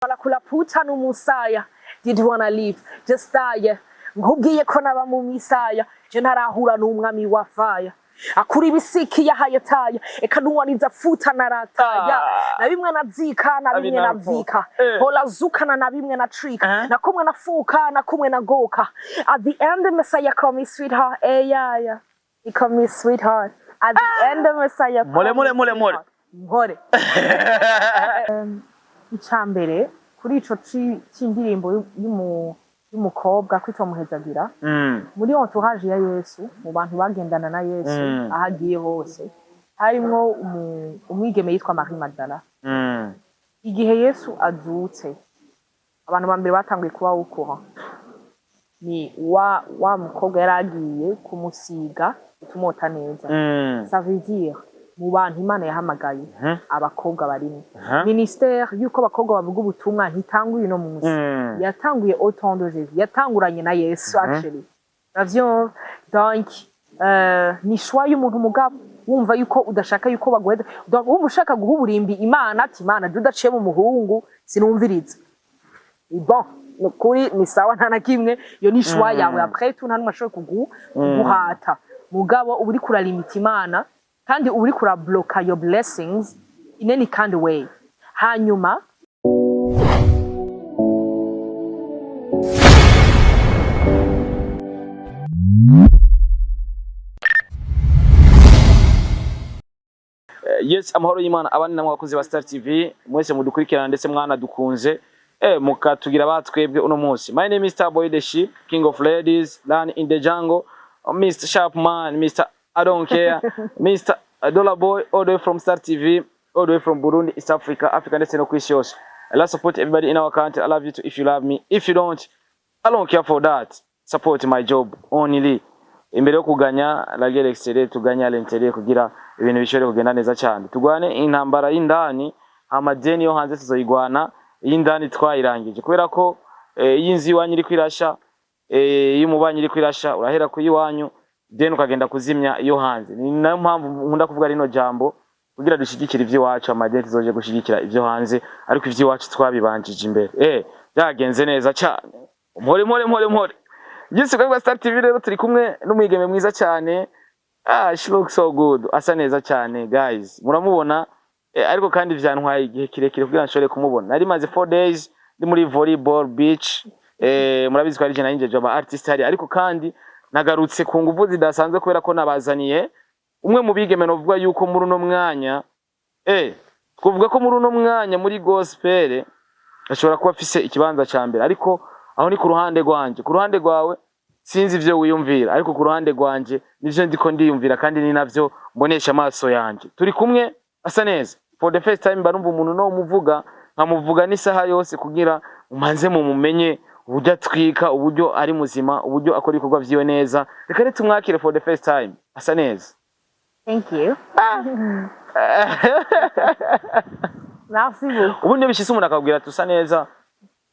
Kula puta n'umusaya did wanna live just die nkubwiye ko naba mu misaya je ntarahura n'umwami wa fire akuri ibisiki yahayataya eka nuwaniza futa narataya na bimwe nazika na bimwe navika hola zukana na bimwe na trick na kumwe nafuka na kumwe nagoka at the end the Messiah call me sweetheart yeah he call me sweetheart at the end the Messiah more Icambere kuri ico c'indirimbo y'umukobwa Kwitwa muhezagira muri entourage ya Yesu mu bantu bagendana na Yesu ahagiye hose harimwo umwigeme yitwa Marie Magdala igihe Yesu azutse abantu bambere batanguye kuba ukora ni wa mukobwa yaragiye kumusiga utumota neza ça veut dire mu bantu Imana yahamagaye abakobwa barimo ministère yuko abakobwa bavuga ubutumwa ntitanguye no munsi yatanguye autant de Jésus yatanguranye na Yesu actually ravyo donc ni choix y'umuntu mugabo wumva yuko udashaka yuko bagweda donc wumva ushaka guhuburimbi Imana ati Imana dudaciye mu muhungu sinumviriza bon kuri ni sawa nta nakimwe yo ni choix yawe après tout nta n'umashoboye kuguhata mugabo uburi kuralimita Imana kandi uri kura block your blessings in any kind of way hanyuma yes amahoro y'Imana abandi namwe bakozi ba Star TV mwese mudukurikirana ndetse mwana dukunze mukatugira batwebwe uno munsi. My name is Starboy the Sheep, King of Ladies, Land in the Jungle, Mr. Sharpman, Mr. I don't care, Mr. Dollar Boy, all the way from Star TV, all the way from Burundi, East Africa, Africa, and no Christians. I love support everybody in our country. I love you too if you love me. If you don't, I don't care for that. Support my job only. Imbere yo kuganya la guerre extérieure tuganya l'intérieur kugira ibintu bishobore kugenda neza cyane. Tugwane intambara y'indani, amadeni yo hanze tuzoyigwana, y'indani twayirangije. Kubera ko yinzi wanyu iri kwirasha, y'umubanyi iri kwirasha, urahera kuyiwanyu. Then ukagenda kuzimya iyo hanze. Ni nayo mpamvu nkunda kuvuga rino jambo kugira dushigikira ivyo wacu amadenti zoje gushigikira ivyo hanze ariko ivyo wacu twabibanjije imbere. Byagenze neza cyane. Mpore. Gise kwa Star TV rero turi kumwe n'umwigeme mwiza cyane. She looks so good. Asa neza cyane guys. Muramubona ariko kandi vyantwaye igihe kirekire kugira nshobore kumubona. Nari maze 4 days ndi muri volleyball beach. Murabizi ko ari je nayinjeje aba artist hari ariko kandi nagarutse ku nguvu zidasanzwe kubera ko nabazaniye umwe mu bigeme novuga yuko muri uno mwanya kuvuga ko muri uno mwanya muri gospel ashobora kuba afise ikibanza ca mbere ariko aho ni ku ruhande rwanje ku ruhande rwawe sinzi ivyo wiyumvira ariko ku ruhande rwanje nivyo ndiko ndiyumvira kandi ni navyo mbonesha amaso yanje turi kumwe asa neza for the first time barumva umuntu no muvuga nkamuvuga n'isaha yose kugira umanze mu mumenye uburyo atwika uburyo ari muzima uburyo akora ibikorwa vyiwe neza reka rete umwakire for the first time asa neza. Thank you. Merci beaucoup. Ubundi bishise umuntu akabwira tusa neza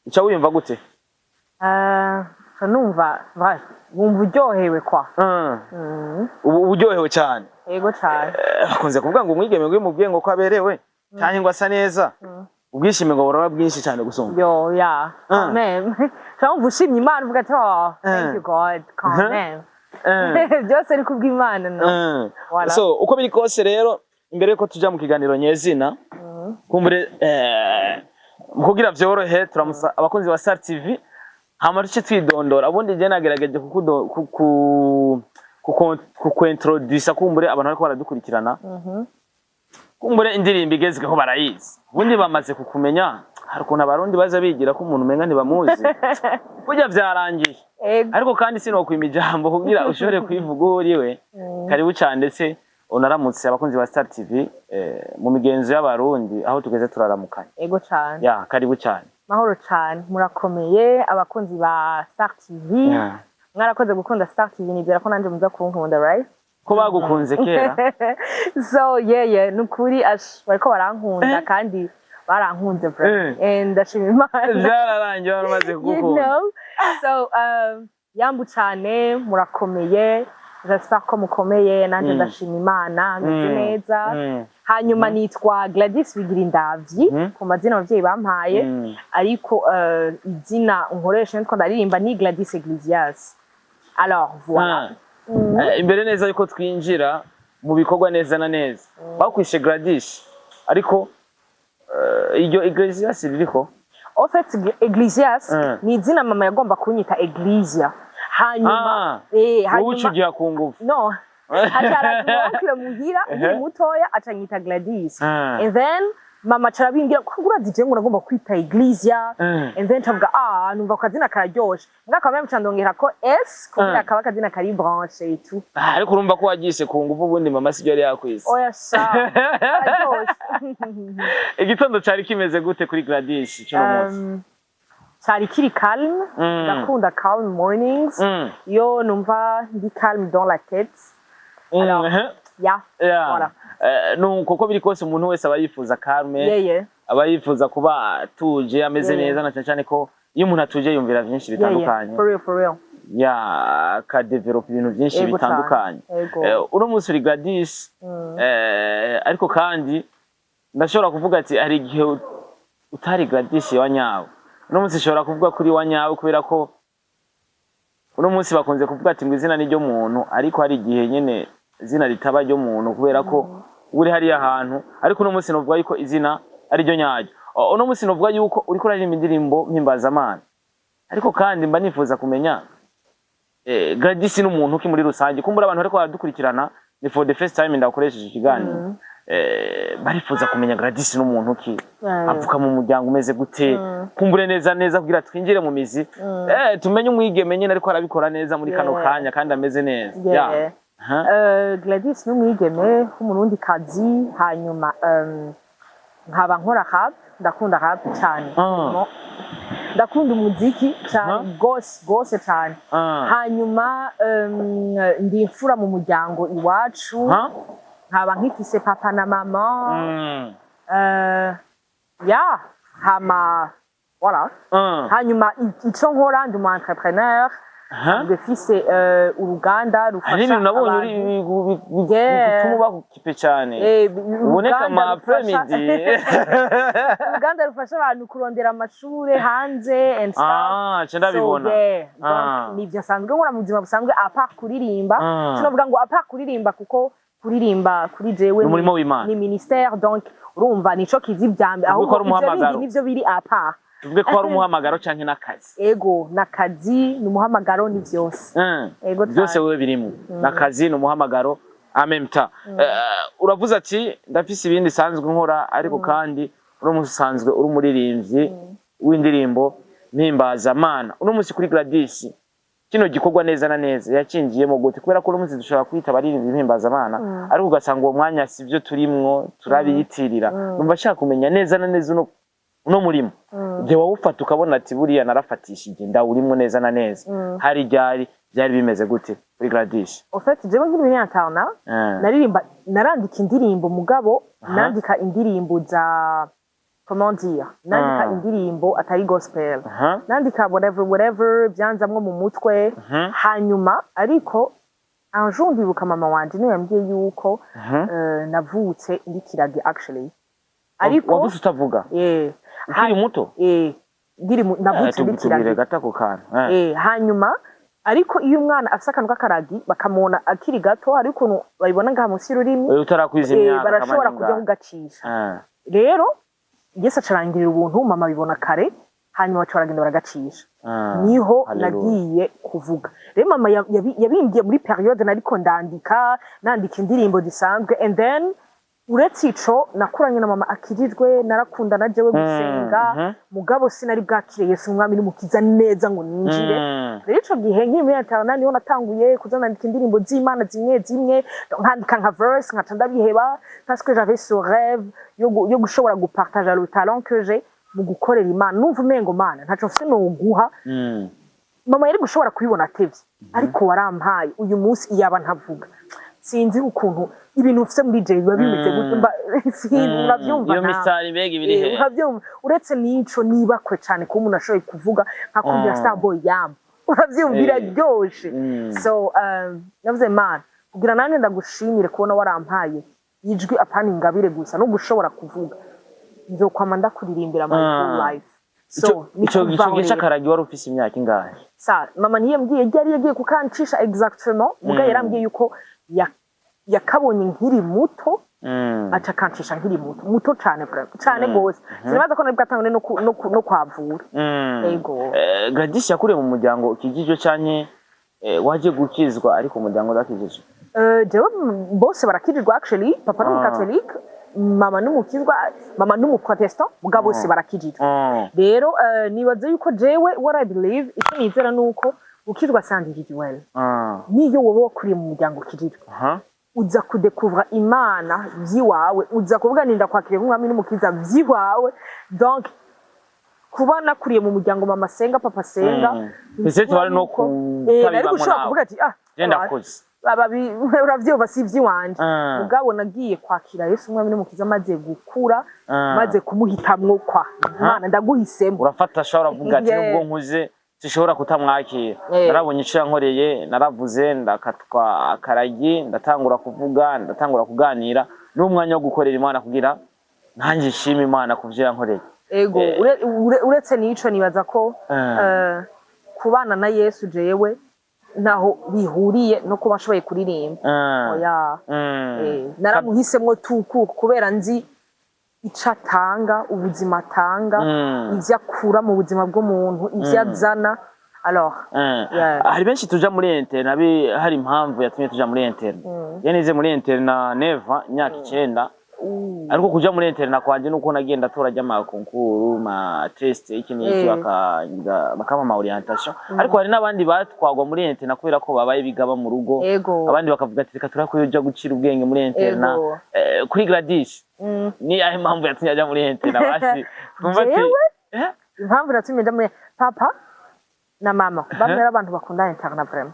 ica wiyumva gute? Numva wumva uryohewe kwa. Uryohewe cyane. Yego cyane. Bakunze kuvuga ngo umwigeme ngo mubwiye ngo ko aberewe cyane ngo asa neza. Ubwishime ngo buraba bwinshi cyane gusumba. Yo yeah. Amen. Cyangwa ushimye Imana uvuga ati thank you God. Amen. Byose ari kubw'Imana no. Voilà. So uko biri kose rero imbere yuko tuja mu kiganiro nyezina kumbure kugira vyorohe turamusa abakunzi ba Star TV hama duce twidondora ubundi je nagerageje kuintroduce kumbure abantu bariko baradukurikirana kumbure indirimbo igezweho barayizi ubundi bamaze kukumenya hari ukuntu abarundi baza bigira ko umuntu umenga ntibamuzi burya vyarangiye ariko kandi sinokwima ijambo kugira ushobore kwivuga uriwe karibu cyane ndetse unaramutse abakunzi ba Star TV mu migenzo y'abarundi aho tugeze turaramukanye. Ego cyane. Ya karibu cyane. Mahoro cyane murakomeye abakunzi ba Star TV. Mwarakoze gukunda Star TV nibera ko nanje muza kunkunda right? Ko bagukunze kera. So yeah nukuri bariko barankunda kandi barankunze bro. Ndashima Imana. Byararangiye baramaze kugukunda. So yambu cyane murakomeye. J'espère ko mukomeye nanje ndashima Imana meze neza hanyuma nitwa GLADYS bigira indavyi ku mazina abavyeyi bampaye ariko izina nkoresha nitwa ndaririmba ni GLADYS EGLISIAS. Alors voilà. Imbere neza yuko twinjira mu bikorwa neza na neza bakwishe GLADYS ariko iryo EGLISIAS ririko en fait EGLISIAS ni izina mama yagomba kunyita Eglisia hanyuma wowe ucugiye ku ngufu no hajara oncle muhira mutoya acanyita GLADYS and then mama carabimbira ko urazi ngo nagomba kwita Eglisia and then tavuga numva kazina kararyoshe ngaka mama candongera ko S kugira akaba kazina kari branche et tout ariko urumva ko wagise ku ngufu ubundi mama sibyo yari yakwise oya sa igitondo cari kimeze gute kuri GLADYS cyo munsi cari kiri calme ndakunda calm mornings yo numva ndi calme dans la tête alors voilà nuko ko biri kose umuntu wese aba yifuza calme aba yifuza kuba atuje ameze neza na cyane ko iyo umuntu atuje yumvira byinshi bitandukanye for real ka develop ibintu byinshi bitandukanye uno munsi uri GLADYS ariko kandi ndashobora kuvuga ati ari igihe utari GLADYS wanyawe uno munsi shobora kuvuga kuri wanyawe kubera ko uno munsi bakunze kuvuga ati ngo izina ni ryo muntu ariko hari igihe nyene izina ritaba ryo muntu kubera ko uri hari ahantu ariko uno munsi novuga yuko izina ari ryo nyaryo uno munsi novuga yuko uri kuririmba indirimbo mpimbazamana ariko kandi mba nifuza kumenya GLADYS n'umuntu ki muri rusange kumbura abantu ariko baradukurikirana ni for the first time ndakoresheje ikiganiro barifuza kumenya GLADYS n'umuntu ki avuka mu muryango umeze gute kumbure neza kugira twinjire mu mizi tumenye umwigeme nyine ariko arabikora neza muri kano kanya kandi ameze neza GLADYS n'umwigeme w'umurundi kazi hanyuma nkaba nkora rap ndakunda rap cyane ndakunda umuziki cyane gose cyane hanyuma ndi imfura mu muryango iwacu nkaba nkifise papa na mama voilà hanyuma ico nkora ndi umu entrepreneur ndefise uruganda rufasha nabonye uri bituma bakukipe cyane uboneka ma premidi uruganda rufasha abantu kurondera amashure hanze and stuff ndabibona nivyo nsanzwe nkora mu buzima busanzwe apart kuririmba sinovuga ngo apart kuririmba kuko kuririmba kuri jewe ni ministère donc urumva nico kizi byambe aho nivyo biri apart tuvuge ko ari umuhamagaro canke nakazi ego nakazi ni umuhamagaro ni byose ego byose wewe birimo nakazi ni umuhamagaro amemta uravuze ati ndafise ibindi sanzwe nkora ariko kandi uno musanzwe uri umuririmbyi w'indirimbo mpimbazamana uno munsi kuri GLADYS kino gikorwa neza na neza yacinjiyemo gute kubera ko uno munsi dushobora kwita baririmbyi mpimbazamana ariko ugasanga uwo mwanya sivyo turimwo turabiyitirira numva nshaka kumenya neza na neza uno murimo je wawufata ukabona ati buriya narafatishije ndawurimo neza na neza hari byari bimeze gute kuri GLADYS en fait jewe nkiri myantana naririmba narandika indirimbo mugabo nandika indirimbo za comment dire nandika indirimbo atari gospel nandika whatever byanzamwe mu mutwe hanyuma ariko un jour ndibuka mama wanje niwe yambwiye yuko navutse ndikirage actually ariko wavuze utavuga ukiri muto navutse ndikirage gata ku kana hanyuma ariko iyo umwana afise akantu k'akaragi bakamubona akiri gato ariko babibona ngaha munsi y'ururimi utarakwiza imyaka barashobora kujya kugacisha rero Yesu acarangirira ubuntu mama bibona kare hanyuma bacaragenda baragacisha niho nagiye kuvuga rero mama yabimbye muri periode nariko nandika indirimbo zisanzwe and then uretse ico nakuranye na mama akirijwe narakunda na jewe gusenga mugabo sinari bwakire Yesu umwami n'umukiza neza ngo ninjire rero ico gihe nkiri muri atana niho natanguye kuzanandika indirimbo z'Imana zimwe nkandika nka verse nkaca ndabiheba parce que j'avais ce rêve yo gushobora gupartager le talent que j'ai mu gukorera Imana numva umengo Mana ntaco mfise no guha mama yari gushobora kubibona atevye ariko warampaye uyu munsi iyaba ntavuga sinzi ukuntu ibintu ufite muri je biba bimeze gutya urabyumva iyo misali mbega ibiri urabyumva uretse nico nibakwe cyane ko umuntu ashoboye kuvuga nkakubwira Starboy yam urabyumvira byoshe so navuze man kugira nanjye ndagushimire kubona warampaye ijwi apana ingabire gusa no gushobora kuvuga nzokwama ndakuririmbira my whole life. So ico gihe cy'akaragi wari ufise imyaka ingahe? Sa mama ntiyambwiye yari yagiye kukancisha exactement muga yarambwiye yuko yakabonye nkiri muto aca kancisha nkiri muto cyane gose sinabaza ko nabwo atangone no kwavura. Yego Gladys yakuriye mu muryango ukijijwe canke waje gukizwa ariko umuryango udakijijwe? Jewe bose barakijijwe actually, papa ni catholique, mama n'umukizwa, mama n'umuprotestant, muga bose barakijijwe. Rero nibaze yuko jewe what I believe icyo nizera nuko ukizwa c'est individuel. Niyo wowe wakuriye mu muryango ukijijwe uza kudekuvra imana vyiwawe, uza kuvuga ninda kwakiriye nk'umwami n'umukiza vyiwawe. Donc kuba nakuriye mu muryango mama senga papa senga ese twari no kutabibamo kuvuga ati genda koze bababi uravyiba si vyiwanje. Mugabo nagiye kwakira Yesu umwami n'umukiza maze gukura maze kumuhitamwo kwa imana ndaguhisemo. Urafata shawara vuga ati nubwo nkuze sishobora kutamwakira. Narabonye ico yankoreye, naravuze ndakatwa akaragi, ndatangura kuvuga, ndatangura kuganira n'umwanya wo gukorera imana kugira nanjye shima imana kuvyo yankoreye. Ego uretse nico nibaza ko kubana na Yesu jewe naho bihuriye no kuba ashoboye kuririmba. Oya naramuhisemwo tuku kubera nzi ico atanga, ubuzima atanga, ivyo akura mu buzima bw'umuntu, ivyo azana. Alors hari benshi tuja muri interna hari impamvu yatumye tuja muri interna. Yanize muri interna neva imyaka 9 ariko kuja muri interna kwanje nuko nagenda torajya ama concours ma test iki bakama ma orientation. Ariko hari nabandi batwagwa muri interna kubera ko babaye bigaba mu rugo, abandi bakavuga ati reka turako yoja gucira ubwenge muri interna. Kuri Gladys ni ahe impamvu yatumye aja muri interna basi twumva ati impamvu yatumye aja muri papa na mama bamwe abantu bakunda interna vraiment.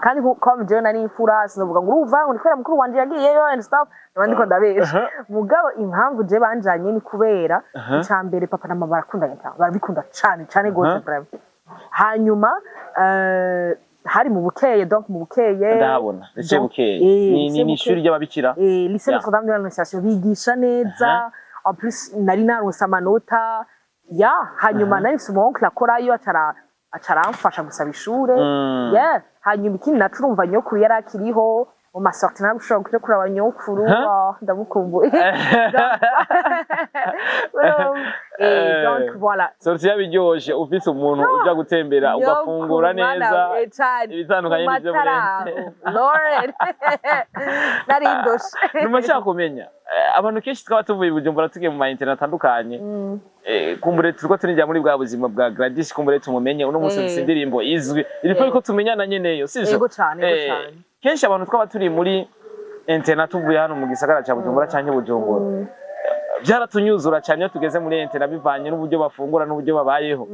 Kandi comme je nari imfura sinovuga ngo uruva ngo nikwera mukuru wanje yagiyeyo and stuff nabandi ko ndabesha. Mugabo impamvu je banjanye ni kubera icambere papa na mama barakunda interna, barabikunda cyane gose vraiment. Hanyuma hari mu bukeye, donc mu bukeye ndabona ese bukeye ni ishuri ry'ababikira lycée Notre-Dame de l'Annonciation bigisha neza. En plus nari naronse amanota hanyuma nari mu oncle akorayo acaramfasha gusaba ishure. Hanyuma ikindi nacurumva nyokuru yari akiriho mu masorti nabushobora kuja kuraba nyokuru ndamukumbuye. Donc voilà, sorti yabiryoshe ufise umuntu uja gutembera ugafungura neza ibitandukanye n'ivyo muri Lord nari indoshe. Numashaka kumenya abantu kenshi twaba tuvuye Bujumbura tugiye mu ma internet atandukanye. Kumbure turiko turinjira muri bwa buzima bwa Gladys, kumbure tumumenye uno musi sindirimbo izwi iriko ko tumenyana nyeneyo sije. Yego cyane kenshi abantu twaba turi muri internet tuvuye hano mu gisagara ca Bujumbura canke Bujumbura byaratunyuzura cyane iyo tugeze muri internet bivanye n'uburyo bafungura n'uburyo babayeho.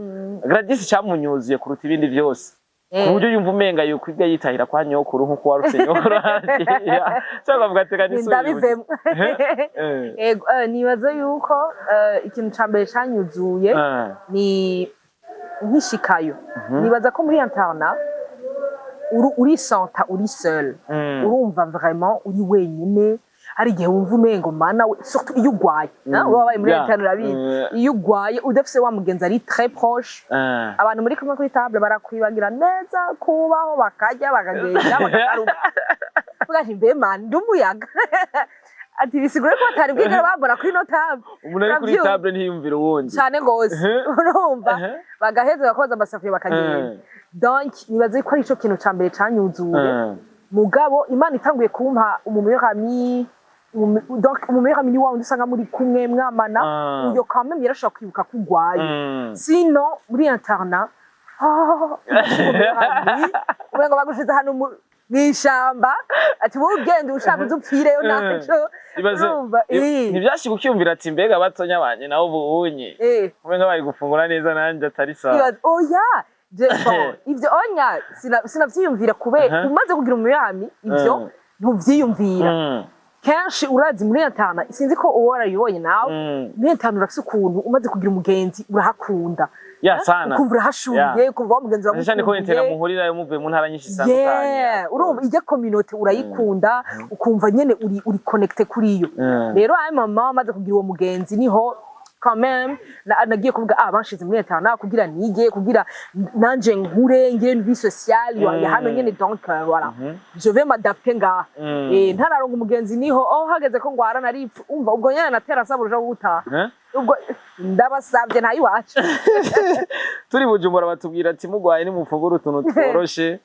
Gladys cyamunyuzuye kuruta ibindi byose ku buryo yumva umenga yo kwiga yitahira kwa nyokuru nkuko warutse nyokuru cyangwa bavuga ati kanisi ndabivemo. Nibaza yuko ikintu cambere cyanyuzuye ni nkishikayo. Nibaza ko muri internet uri santa uri seul, urumva vraiment uri wenyine. Hari igihe wumva umengo mana surtout iyo ugwaye wabaye muri internet urabizi, iyo ugwaye udafise wa mugenzi ari très proche, abantu muri kumwe kuri table barakwibagira neza kubaho bakarya bakagenda bakagaruka ugaje mbe man ndumuyaga ati bisigure ko batari bwigara babora kuri no table. Umuntu ari kuri table ntiyumvira uwundi cyane gose urumva bagaheza bakoza amasafiye bakagenda. Donc nibaze ko ari ico kintu cambere canyuzuye. Mugabo Imana itanguye kumpa umumeyami, donc umumeyami wawe ndisanga muri kumwe mwamana uyo quand même yarashaka kwibuka kugwaye. Sinon muri internet urenga bagushize hano mwishamba ati wowe ugende ushaka uzupfireyo naco. Ntibyashika ukiyumvira ati mbega batonya banje naho ubunye umenga bari gufungura neza nanje atari sawa. Ivyo onya sinavyiyumvira kubera umaze kugira umuyami ivyo ntuvyiyumvira. Kenshi urazi muri internet sinzi ko uwo warayibonye nawe muri internet urafise ukuntu umaze kugira umugenzi urahakunda. ya sana ukumva urahashuriye ukumva wa mugenzi wawe cyane ko intera muhurira yo muvuye mu ntara nyinshi zitandukanye urumva ijya community urayikunda ukumva nyene uri connecte kuri yo rero ayo mama amaze kugira uwo mugenzi niho quand même nagiye kuvuga banshize muri etana kugira nige kugira nanje nkure nge vie sociale ya hano nyene donc voilà je vais m'adapter nga ntararonga umugenzi niho hageze ko ngwara nari umva ubwo nyene natera saburuje guta ubwo ndabasabye nayi wacu turi Bujumbura batubwira ati mugwaye ni mufungura utuntu tworoshe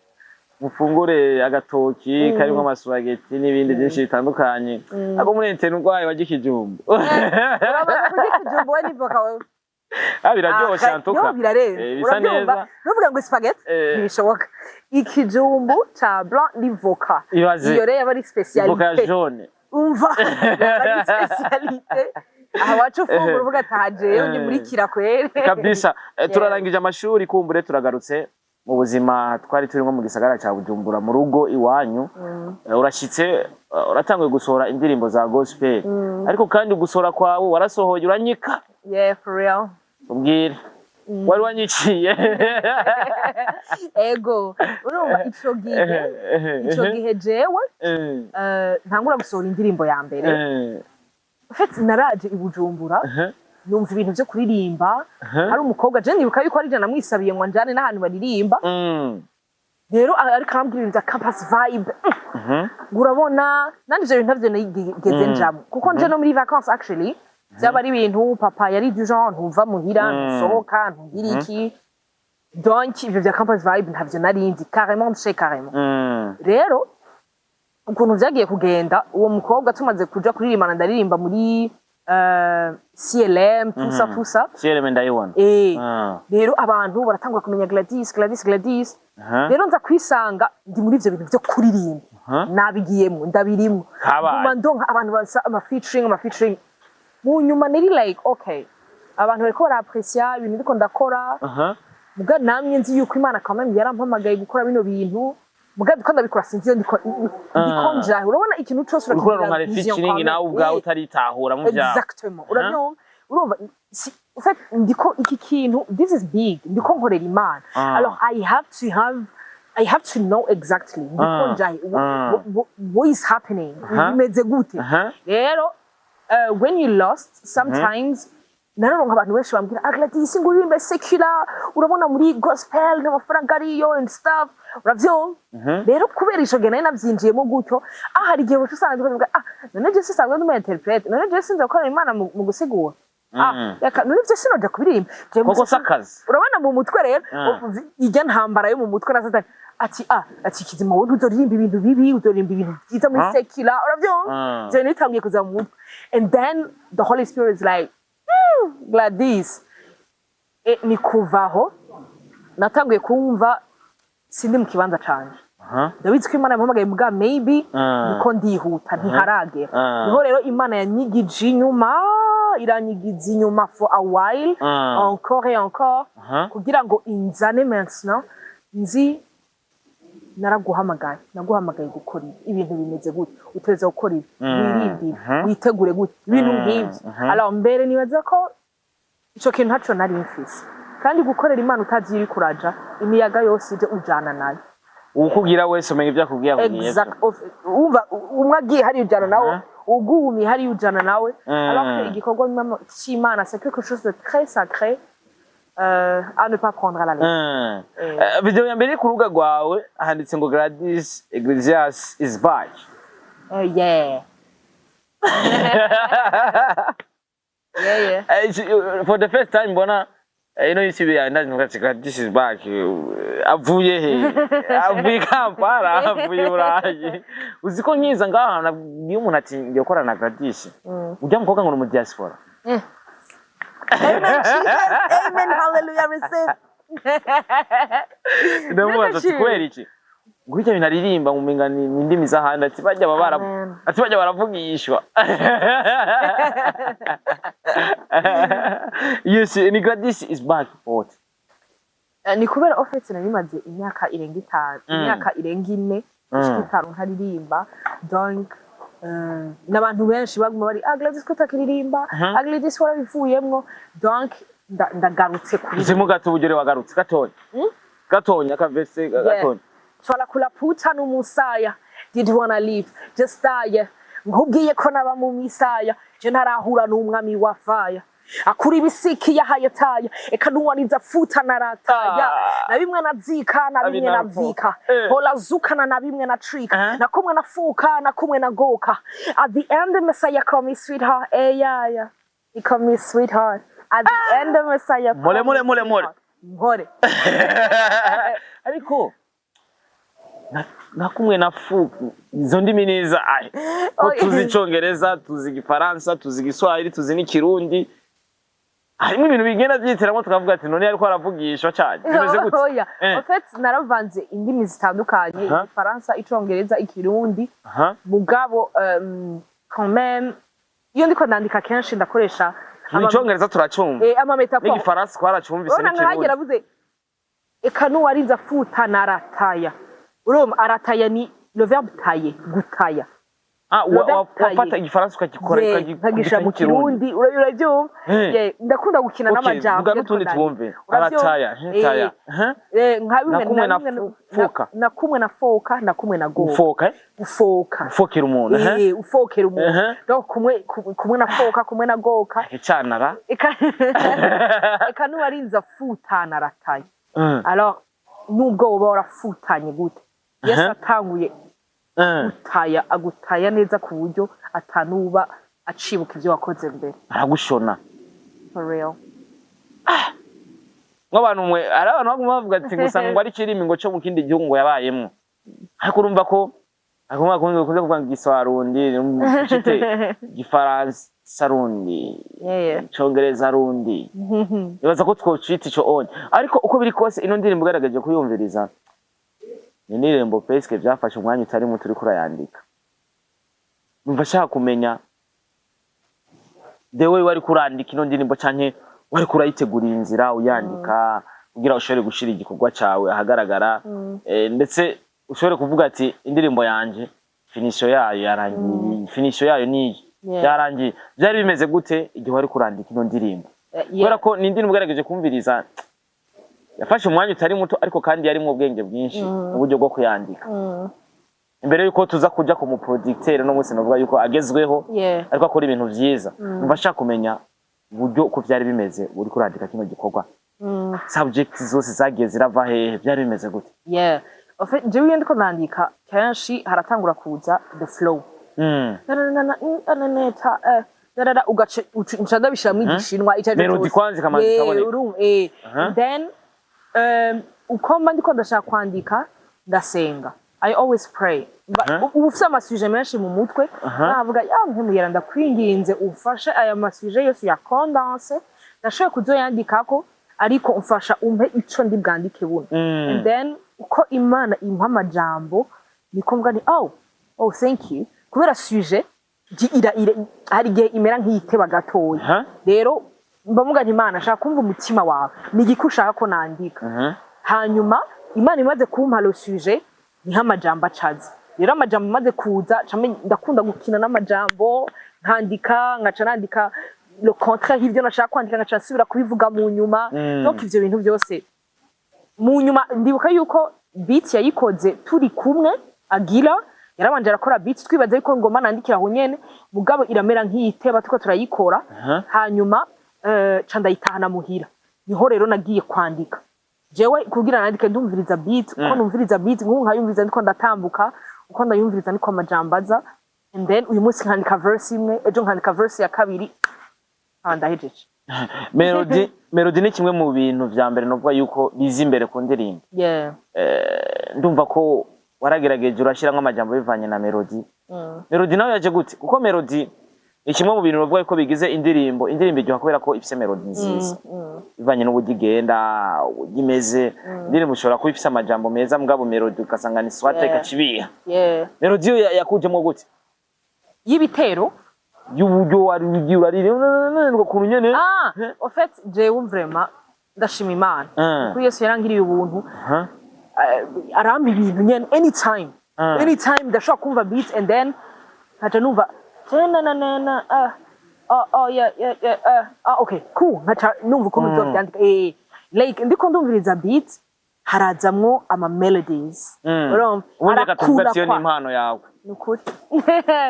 mufungure agatoki karimo amaswageti n'ibindi byinshi bitandukanye ako muri interne urwaye wagikijumbu kujumbu we nivoka wewe biraryoshe antuka bisa neza nuvuga ngo spaghetti ntibishoboka ikijumbu cha blanc n'ivoka iyo rero yaba ari specialité voka jaune umva ari specialité aha wacu fungura uvuga ataje ni muri kirakwere kabisa turarangije amashuri kumbure turagarutse mu buzima twari turi nko mu gisagara cya Bujumbura mu rugo iwanyu urashitse uratanguye gusohora indirimbo za gospel ariko kandi gusohora kwawe warasohoye uranyika for real ubwire wari wanyiciye ego urumva ico gihe jewe ntangura gusohora indirimbo ya mbere ufite naraje i Bujumbura numva ibintu byo kuririmba hari umukobwa je ndibuka yuko ari je namwisabiye ngo njane n'ahantu baririmba rero ariko arambwira campus vibe urabona nandi je bintu byo nigeze njamo kuko nje no muri vacances actually byaba ari ibintu papa yari du genre ntuva muhira ntusohoka ntugira iki donc ibyo bya campus vibe ntavyo narindi carrément chez carrément rero ukuntu vyagiye kugenda uwo mukobwa tumaze kuja kuririmba ndaririmba muri CLM tout ça CLM ndayibona rero abantu baratangura kumenya GLADYS rero nza kwisanga ndi muri ivyo bintu byo kuririmba nabigiyemo ndabirimo nguma ndonka abantu basa ama featuring mu nyuma nari like okay abantu bariko barapreciate ibintu biko ndakora muga namwe nzi yuko Imana kamwe yarampamagaye gukora bino bintu muga biko ndabikora sinzi ndiko njahe urabona ikintu cyose uragira featuring nawe ubwawe utaritahura mu byawe exactement urumva en fait ndiko iki kintu this is big ndiko nkorera Imana alors I have to know exactly ndiko njahe what is happening bimeze gute rero when you lost sometimes nararonka abantu benshi bambwira GLADYS ngurimbe secular urabona muri gospel n'amafaranga ariyo and stuff uravyo rero kubera ico gena navyinjiyemo gutyo hari igihe cyo usanga ndivuga none je sisanzwe ndi interprete none je sinza gukora Imana mu gusigura yaka none byo sinoje kubirimba koko sakazi urabona mu mutwe rero ijya ntambara yo mu mutwe na satani ati kizima wowe uzorimba ibintu bibi uzorimba ibintu byiza muri secular uravyo je nitangiye kuza mu mutwe and then the Holy Spirit is like GLADYS ni kuvaho natanguye kumva sindi mu kibanza canje ndabizi ko Imana yampamagaye muga maybe niko ndihuta ntiharagera niho rero Imana yanyigije inyuma iranyigiza inyuma for a while encore kugira ngo inzane maintenant nzi naguhamagaye gukora ibintu bimeze gute uteze gukora wirindire witegure gute ibintu nk'ibyo alors mbere nibaza ko ico kintu ntaco nari mfise kandi gukorera Imana utazi iri kuraja imiyaga yose ije ujana nayo ukubwira wese umenya ibyo akubwiye umva umwe agiye hari ujana nawe ugumi hari ujana nawe alors que igikorwa cy'Imana c'est quelque chose de très sacré à ne pas prendre à la lettre. Video ya mbere ku rubuga rwawe handitse ngo GLADYS EGLISIAS is back. Yeah. For the first time mbona you see behind GLADYS is back. Avuye he? Avuye Kampala, avuye Burayi. Uziko nkiza ngaha niyo umuntu ati ngiye gukora na GLADYS. Ujya mukobwa ngo mu diaspora. Amen, Jesus. Amen, hallelujah, receive. Ndamubaza ati kweri iki? Guhita binaririmba mu menga ni indimi zahandi ati bajya baravugishwa. Yes, ni GLADYS is back for it. Ni kubera office narimaze imyaka irenga 5, imyaka irenga 4, ishikitaro ntaririmba. Donc n'abantu benshi baguma bari GLADYS ko takiririmba GLADYS warabivuyemwo donc ndagarutse kuri Zimu gato ubugere wagarutse gatonya. Gatonya akavese gatonya. Twala kula puta n'umusaya. Did you wanna leave? Just die. Nkubwiye ko naba mu misaya. Je ntarahura n'umwami wa fire. Akuri ibisiki yahaye taya. Eka nuwaniza futa narataya. Na bimwe nazika na bimwe navika. Hola zukana na bimwe na trika. Na kumwe nafuka na kumwe nagoka. At the end the Messiah call me sweetheart. Yeah. He call me sweetheart. At the end the Messiah call me Mole. Mole. Ariko nakumwe nafuku izo ndimi neza ko tuzi Icongereza tuzi Igifaransa tuzi Igiswahili tuzi n'Ikirundi harimo ibintu bigenda byiteramo tukavuga ati none ariko aravugisha cyane bimeze gute en fait naravanze indimi zitandukanye Igifaransa Icongereza Ikirundi mugabo quand même iyo ndiko ndandika kenshi ndakoresha Icongereza turacumva ama metaphore n'Igifaransa twaracumvise n'Ikirundi navuze eka nuwarinza futa narataya urumva arataya ni le verbe tailler gutaya wafata Igifaransa ukagisha mu Kirundi urabyumva ndakunda gukina n'amajambo vuga n'utundi twumve arataya taya nka bimwe na kumwe na foka na kumwe na go ufokera umuntu ufokera umuntu donc kumwe na foka kumwe na goka icanara eka nuwarinza futa narataya alors nubwo uba warafutanye gute Yesu atanguye agutaya neza ku buryo atanuba acibuka ibyo wakoze mbere aragushona for real nk'abantu mwe ari abantu bavuga ati gusanga ngo ari kirimi ngo cyo mu kindi gihugu ngo yabayemo ariko urumva ko agomba kunze kuvuga Igiswarundi cite Igifaransa rundi Icongereza rundi bibaza ko twocita ico onye ariko uko biri kose ino ndirimbo ugaragaje kuyumviriza ni nirembo peske byafashe umwanya utari muto uri kurayandika numva shaka kumenya dewe wari kurandika ino ndirimbo canke wari kurayitegurira inzira uyandika kugira ushobore gushira igikorwa cawe ahagaragara ndetse ushobore kuvuga ati indirimbo yanje finisho yayo yarangiye finisho yayo ni yarangiye byari bimeze gute igihe wari kurandika ino ndirimbo kubera ko ni indirimbo ugaragaje kumviriza yafashe umwanya utari muto ariko kandi yari mu bwenge bwinshi uburyo bwo kuyandika imbere yuko tuza kuja ku muproducteur no munsi novuga yuko agezweho ariko akora ibintu vyiza umva shaka kumenya uburyo ko byari bimeze uri kurandika kino gikorwa subject zose zagiye zirava hehe byari bimeze gute jewe ndiko nandika kenshi haratangura kuza the flow ugace ucanda bishamwe igishinwa icyaje melody kwanza kamazi kabone then ukomba ndiko ndashaka kwandika ndasenga I always pray ufite amasuje menshi mu mutwe navuga mpemuyera ndakwinginze ufashe aya masuje yose ya condense ndashaka kuzoyandikako ariko umfasha umpe ico ndi bwandike buno and then uko Imana impa amajambo niko mbwa ni thank you kubera suje hari igihe imera nk'iyiteba gatoya rero mbamuga nti Imana ashaka kumva umutima wawe ni igiki ushaka ko nandika hanyuma Imana imaze kumpa le sujet ni amajambo acaze rero amajambo maze kuza ndakunda gukina n'amajambo nkandika ngaca nandika le contraire y'ivyo nashaka kwandika ngaca nsubira kubivuga mu nyuma donc ivyo bintu byose mu nyuma ndibuka yuko beat yayikoze turi kumwe agira yarabanje arakora beat twibaza yuko ngoma nandikira aho nyene mugabo iramera nk'iyiteba tuko turayikora hanyuma ca ndayitahana muhira niho rero nagiye kwandika jewe kugira nandike ndumviriza beat uko numviriza beat nkayumviriza ndiko ndatambuka uko ndayumviriza niko amajambaza and then uyu munsi nkandika verse imwe ejo nkandika verse ya kabiri ndahejeje melody ni kimwe mu bintu vya mbere novuga yuko bizi imbere ku ndirimbo ndumva ko waragerageje urashiramo amajambo bivanye na melody melody nawe yaje gute kuko melody ni kimwe mu bintu novuga yuko bigize indirimbo iryoha kubera ko ifise melody nziza bivanye n'uburyo igenda imeze indirimbo ushobora kuba ifise amajambo meza mugabo melody ugasanga ni swata ikacibiha melody yakujemo gute y'ibitero y'uburyo urarire ku nyene en fait jewe vraiment ndashima Imana kuko Yesu yarangiriye ubuntu aramba ibintu nyene anytime ndashobora kumva beat and then nkaca numva okay, cool. Numva ukuntu byovyandika. Like ndiko ndumviriza beat harazamwo ama melodies. Ubundi katuvuga ati yo ni impano yawe. Nukuri.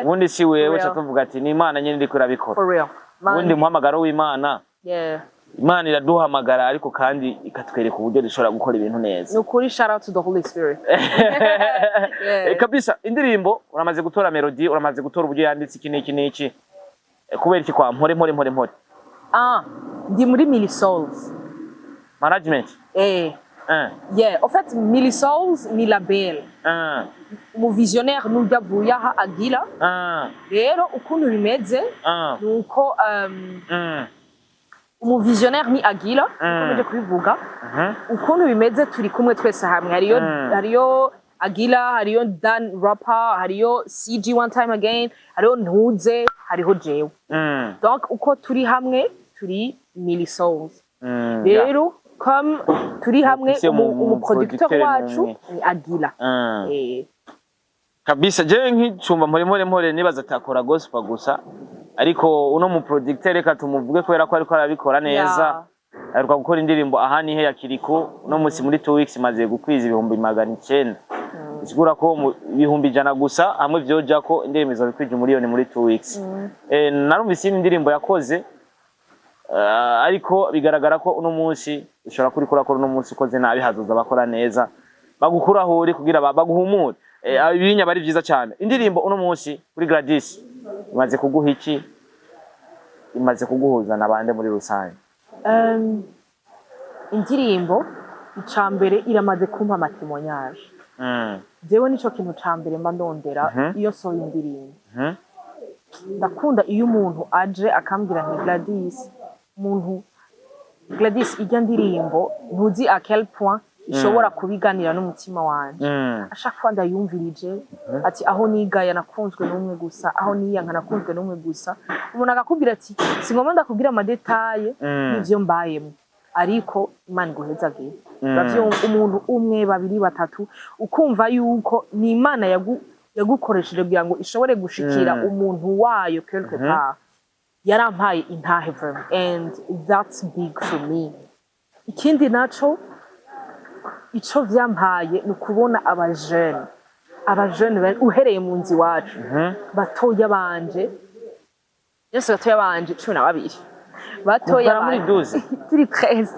Ubundi si wewe cha tuvuga ati ni Imana nyene ndiko irabikora. For real. Ubundi muhamagaro w'Imana. Yeah. Imana iraduhamagara ariko kandi ikatwereka uburyo dushobora gukora ibintu neza. Nukuri, shout out to the Holy Spirit. Kabisa indirimbo uramaze gutora melody, uramaze gutora uburyo yanditse iki n'iki. Kubera iki kwa mpore. Ndi muri Milli Souls. Management. Yeah, en fait Milli Souls ni label. Mu visionnaire n'ujya vuyaha Agila. Rero ukuntu bimeze nuko umu visionnaire ni Agila, ukomeje kubivuga. Ukuntu bimeze turi kumwe twese hamwe. Hariyo Agila, hariyo Dan Rapper, hariyo CG One Time Again, hariyo Ntuze, hariho jewe. Donc uko turi hamwe turi Milli Souls. Rero comme turi hamwe umu producteur wacu ni Agila. Kabisa je nk'icumba mpore nibaza atakora gospel gusa ariko uno mu producteur reka tumuvuge kubera ko ariko arabikora neza. Aruka gukora indirimbo ahani he yakiriko no musi muri 2 weeks maze gukwiza 900. Sigura ko mu 100 gusa hamwe vyoja ko indirimbo izobikwije miliyoni muri 2 weeks. Narumvise indirimbo yakoze ariko bigaragara ko uno munsi ushobora kurikora ko uno munsi ukoze nabi hazoza bakora neza bagukuraho uri kugira baguhumure. Ibinya bari vyiza cyane. Indirimbo uno munsi kuri GLADYS imaze kuguha iki? Imaze kuguhuza nabande muri rusange? Indirimbo icambere iramaze kumpa amatemonyage. Jewe nico kintu cambere mba ndondera iyo so indirimbo. Ndakunda iyo umuntu aje akambwira nti GLADYS ijya ndirimbo ntuzi à quel point ishobora kubiganira n'umutima wanje. Ashaka kwanda yumvirije ati aho nigaya nakunzwe n'umwe gusa, aho niyanka nakunzwe n'umwe gusa. Umuntu akakubwira ati singomba ndakubwira ama detail n'ivyo mbayemo ariko Imana guhezage. Bavyo umuntu umwe babiri batatu ukumva yuko ni Imana yagukoresheje kugira ngo ishobore gushikira umuntu wayo quelque part. Yarampaye intahe vraiment and that's big for me. Ikindi naco ico vyampaye ni kubona abajene uhereye mu nzi wacu batoya banje 12 batoya muri 12 turi 13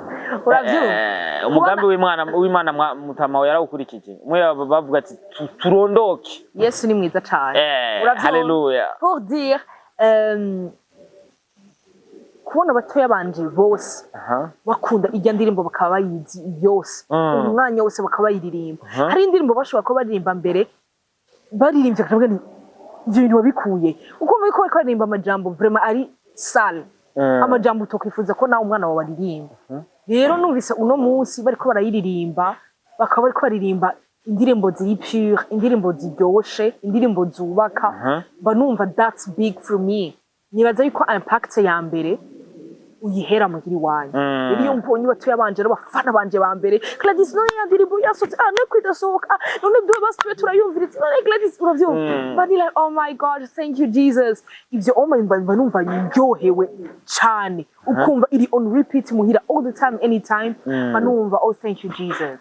uravyumva. Umugambi w'Imana mutama yarawukurikije umwe bavuga ati turondoke. Yesu ni mwiza cyane. Uravyumva. Haleluya. Pour dire kubona batoya banje bose bakunda ijya ndirimbo bakaba bayizi yose umwanya wose bakaba bayiririmba. Hari indirimbo bashobora ko baririmba mbere baririmbye akavuga ni ivyo bintu wabikuye ukumva ko baririmba amajambo vraiment ari sale, amajambo utokifuza ko nawe umwana wawe baririmba. Rero numvise uno munsi bariko barayiririmba bakaba bariko baririmba indirimbo ziri pure, indirimbo ziryoshe, indirimbo zubaka. Banumva that's big for me. Nibaza yuko impact ya mbere uyihera muhiri wanyu. Rero iyo mbonye batuye abanje n'abafana banje ba mbere GLADYS none yandirimbo yasotse no kwidasohoka none dwe basubiye turayumviritse none GLADYS uravyumva. Bani like oh my god thank you Jesus. Ivyo banumva ndyohewe cyane ukumva iri on repeat muhira all the time anytime. Banumva oh thank you Jesus.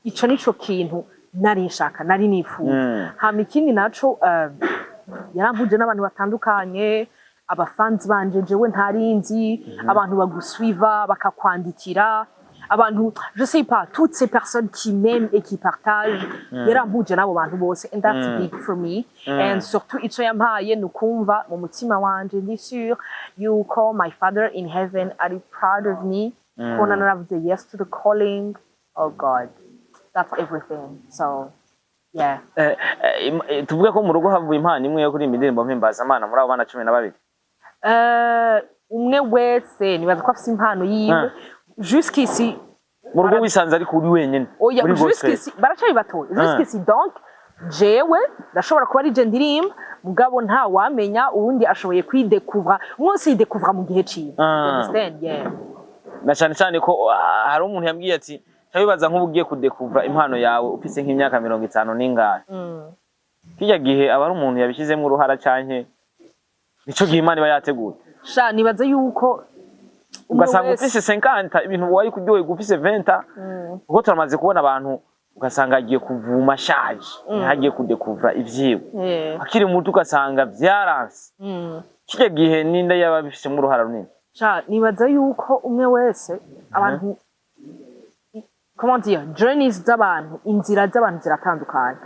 Ico nico kintu nari nshaka nari nifuza. Hama ikindi naco yarampuje n'abantu batandukanye. Abafanzi banje jewe ntarinzi, abantu baguswiva bakakwandikira, abantu je sais pas toutes ces personnes qui m'aiment et qui partagent. Yarampuje nabo bantu bose and that's big for me. And surtout ico yampaye nukumva mu mutima wanje ndi sure you call my father in heaven are proud of me. Kona naravuze yes to the calling. Oh God, that's everything. So yeah. Tuvuga ko mu rugo havuye impano imwe yo kuririmba indirimbo mpimbaza Imana muri abo bana 12. Umwe wese nibaza ko afite impano yiwe jusqu'ici mu rugo wisanze ari kuri wenyene. Oya jusqu'ici baracari batoye jusqu'ici donc jewe ndashobora kuba ari je ndirimba mugabo nta wamenya uwundi ashoboye kwidekuvra mwose yidekuvra mu gihe ciwe. Understand? Yeah. Na cyane ko hari umuntu yambwiye ati tabibaza nk'ubugiye kudekuvra impano yawe ufise nk'imyaka 50 n'ingahe. Kijya gihe aba ari umuntu yabishizemo uruhara canke nico gihe Imana iba yateguye sha nibaza yuko ugasanga ufise 50 ibintu wari kuryohe gufise 20 kuko turamaze kubona abantu ugasanga agiye kuvuma shaje ntagiye kudekuvra ivyiwe akiri muto ugasanga vyaranse kije gihe ninda yababifise mu ruhara runini sha nibaza yuko umwe wese abantu comment dire journeys z'abantu inzira z'abantu ziratandukanye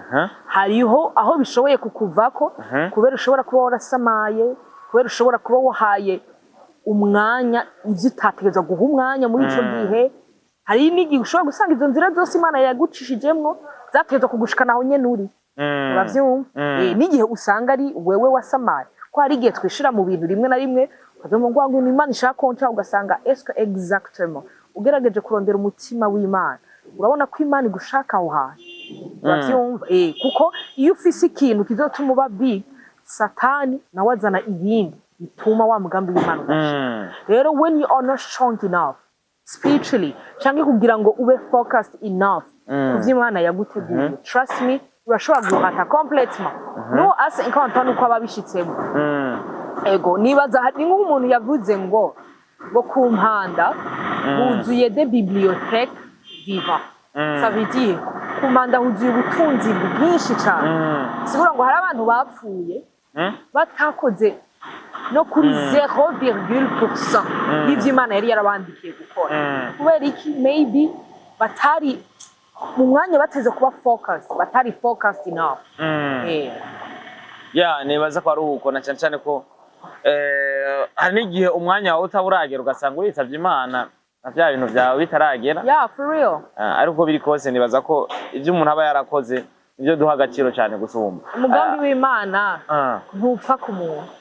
hariho aho bishoboye kukuvako kubera ushobora kuba warasamaye kubera ushobora kuba wahaye umwanya ivyo utategerezwa guha umwanya muri ico gihe hari n'igihe ushobora gusanga izo nzira zose Imana yagucishijemwo zategerezwa kugushikana aho nyene uri uravyumva n'igihe usanga ari wewe wasamaye ko hari igihe twishira mu bintu rimwe na rimwe ukazomo ngo Imana ishaka kontra ugasanga est exactement ugerageje kurondera umutima w'Imana urabona ko Imana igushaka aho hantu uravyumva kuko iyo ufise ikintu kizotuma uba big Satani nawe azana ibindi bituma wa mugambi w'Imana udashika rero when you are not strong enough spiritually canke kugira ngo ube focused enough kuvyo Imana yaguteguye trust me urashobora guhata complètement no ase inkonto uko ababishitsemo ego nibaza hari nk'umuntu yavuze ngo kumpanda huzuye de bibliothèque vivant ça veut dire kumanda huzuye ubutunzi bwinshi cyane sigura ngo hari abantu bapfuye batakoze no kuri 0,% y'ivyo Imana yari yarabandikiye gukora kubera iki maybe batari mu mwanya bateze kuba batari focused enough nibaza ko ari uko na cyane ko hari n'igihe umwanya wawe utaburagera ugasanga uritavye Imana na bya bintu byawe bitaragera for real ariko biri kose nibaza ko ivyo umuntu aba yarakoze nivyo duha agaciro cyane gusumba umugambi w'Imana ntupfa ku muntu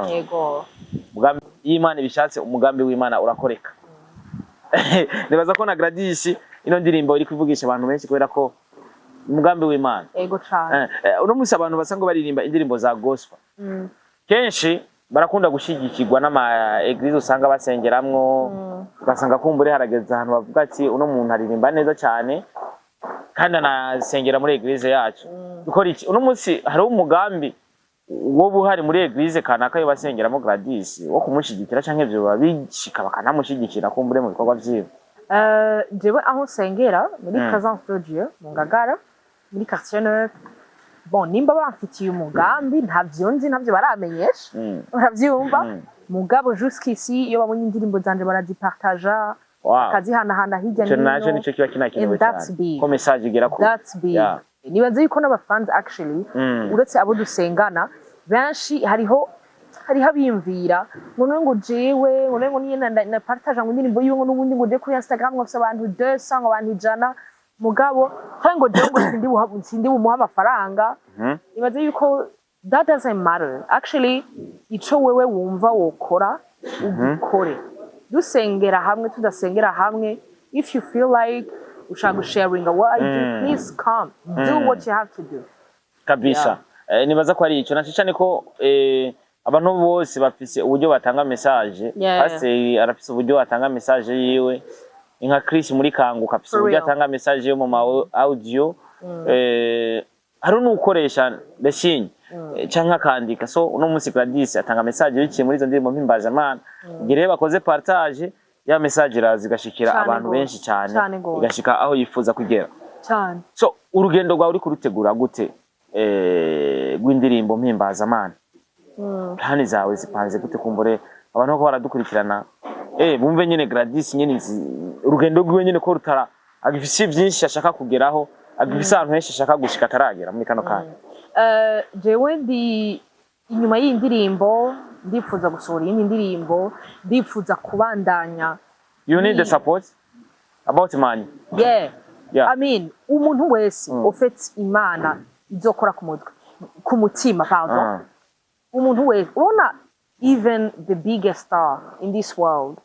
yego umugambi y'Imana ibishatse umugambi w'Imana urakoreka nibaza ko na GLADYS ino ndirimbo iri kuvugisha abantu benshi kubera ko umugambi w'Imana yego cyane uno munsi abantu basanzwe baririmba indirimbo za gospel kenshi barakunda gushigikirwa n'ama eglise usanga basengeramwo ugasanga kumbure harageze ahantu bavuga ati uno muntu aririmba neza cyane kandi anasengera muri eglise yacu dukora iki uno munsi hari umugambi wo buhari muri eglise kanaka yo basengeramo GLADYS wo kumushigikira canke byo babishika bakanamushigikira kumbure mu bikorwa vyiwe jewe aho sengera muri présence de Dieu mu Ngagara muri quartier neuf bon nimba bamfitiye umugambi ntavyo nzi ntavyo baramenyesha uravyumva mugabo jusqu'ici iyo babonye indirimbo zanje barazipartager akazihanahana hirya n'ino naje nico kiba kinakenewe cyane ko message igera ko that's big nibaze yuko n'abafans actually uretse abo dusengana benshi hariho abiyumvira ngo jewe ngo niye na partage ngo indirimbo yiwe ngo n'ubundi ngo de kuri Instagram ngo abantu 200 ngo abantu 100 mugabo ngo jewe sindi bumuha amafaranga nibaze yuko that doesn't matter actually ico wewe wumva wokora ubikore dusengera hamwe tudasengera hamwe if you feel like ushaka sharing what I do please come do what you have to do kabisa nibaza ko ari ico nacicane ko abantu bose bafise uburyo batanga message ase arafise uburyo atanga message yiwe inka Chris muri kanguka afise uburyo atanga message yo mu audio hari n'ukoresha deshinye canka kandika so uno munsi GLADYS atanga message biciye muri izo ndirimbo mpimbazamana ngire bakoze partage ya message razigashikira abantu benshi cyane igashika aho yifuza kugera cyane so urugendo rwawe uri kurutegura gute rw'indirimbo mpimbazamana plani zawe zipanze gute kumbure abantu ko baradukurikirana bumve nyene GLADYS nyene urugendo rwiwe nyene ko rutara agifise byinshi ashaka kugeraho agifise ahantu henshi ashaka gushika taragera muri kano kanya jewe ndi inyuma y'indirimbo ndifuza gusohora iyi ndirimbo ndifuza kubandanya you need the support about money I mean umuntu wese ufite Imana izokora ku mutima pardon umuntu wese ubona even the biggest star in this world